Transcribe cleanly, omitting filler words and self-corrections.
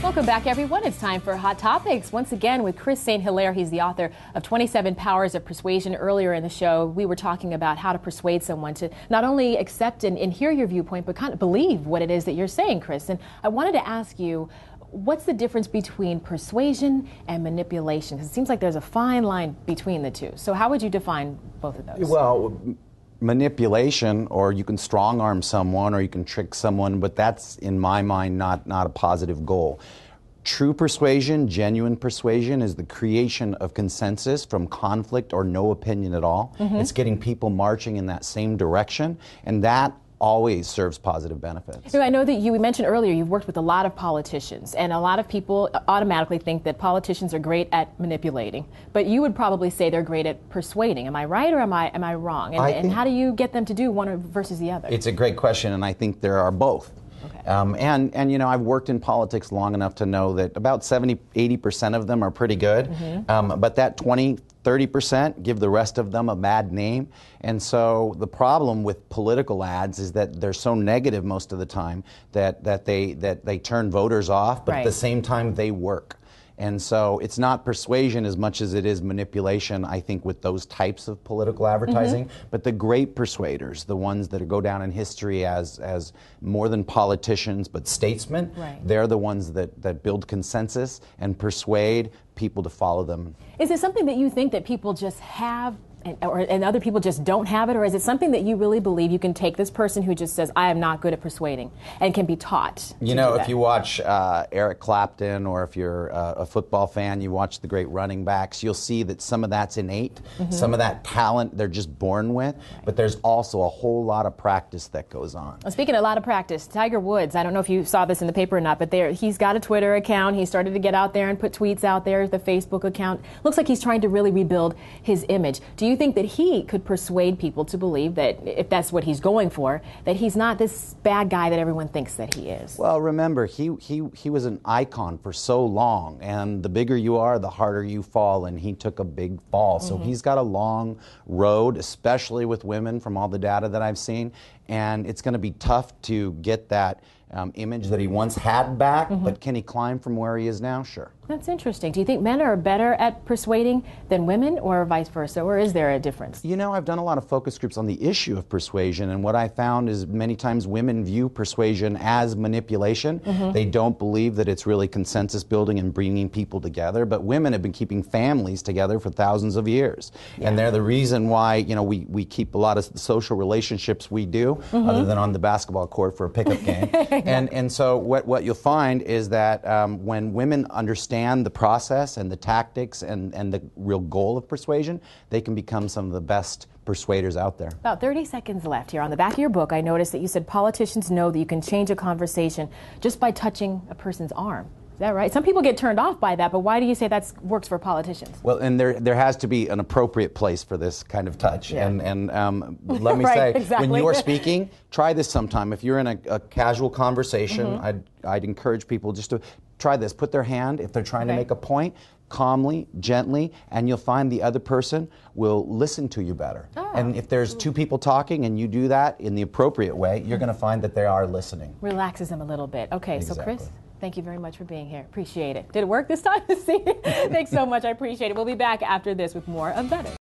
Welcome back, everyone. It's time for Hot Topics. Once again with Chris St. Hilaire. He's the author of 27 Powers of Persuasion. Earlier in the show, we were talking about how to persuade someone to not only accept and hear your viewpoint, but kind of believe what it is that you're saying, Chris. And I wanted to ask you, what's the difference between persuasion and manipulation? Because it seems like there's a fine line between the two. So how would you define both of those? Well, manipulation, or you can strong arm someone, or you can trick someone, but that's, in my mind, not a positive goal. True persuasion, genuine persuasion, is the creation of consensus from conflict or no opinion at all. It's getting people marching in that same direction, and that always serves positive benefits. I know that you mentioned earlier you've worked with a lot of politicians, and a lot of people automatically think that politicians are great at manipulating, but you would probably say they're great at persuading. Am I right, or am I wrong? And how do you get them to do one versus the other? It's a great question, and I think there are both. Okay. And you know, I've worked in politics long enough to know that about 70–80% of them are pretty good, but that 20–30% give the rest of them a bad name. And so the problem with political ads is that they're so negative most of the time that they turn voters off, but at the same time they work. And so it's not persuasion as much as it is manipulation, I think, with those types of political advertising. But the great persuaders, the ones that go down in history as more than politicians but statesmen, they're the ones that build consensus and persuade people to follow them. Is it something that you think that people just have and other people just don't have it, or is it something that you really believe you can take this person who just says, I am not good at persuading, and can be taught? You know, if you watch Eric Clapton, or if you're a football fan, you watch the great running backs, you'll see that some of that's innate, some of that talent they're just born with, but there's also a whole lot of practice that goes on. Well, speaking of a lot of practice, Tiger Woods, I don't know if you saw this in the paper or not, but he's got a Twitter account. He started to get out there and put tweets out there, the Facebook account. Looks like he's trying to really rebuild his image. Do you think that he could persuade people to believe that, if that's what he's going for, that he's not this bad guy that everyone thinks that he is? Well, remember, he was an icon for so long, and the bigger you are, the harder you fall, and he took a big fall. So he's got a long road, especially with women, from all the data that I've seen, and it's going to be tough to get that image that he once had back, but can he climb from where he is now? Sure. That's interesting. Do you think men are better at persuading than women, or vice versa, or is there a difference? You know, I've done a lot of focus groups on the issue of persuasion, and what I found is many times women view persuasion as manipulation. They don't believe that it's really consensus building and bringing people together, but women have been keeping families together for thousands of years. And they're the reason why, you know, we keep a lot of the social relationships we do, other than on the basketball court for a pickup game. And so what you'll find is that when women understand the process and the tactics and the real goal of persuasion, they can become some of the best persuaders out there. About 30 seconds left here. On the back of your book, I noticed that you said politicians know that you can change a conversation just by touching a person's arm. Is that right? Some people get turned off by that, but why do you say that works for politicians? Well, and there has to be an appropriate place for this kind of touch. And let me say, when you're speaking, try this sometime. If you're in a casual conversation, I'd encourage people just to try this. Put their hand, if they're trying to make a point, calmly, gently, and you'll find the other person will listen to you better. And if there's two people talking and you do that in the appropriate way, you're going to find that they are listening. Relaxes them a little bit. Okay, Exactly. So Chris, thank you very much for being here. Appreciate it. Did it work this time? See? Thanks so much. I appreciate it. We'll be back after this with more of Better.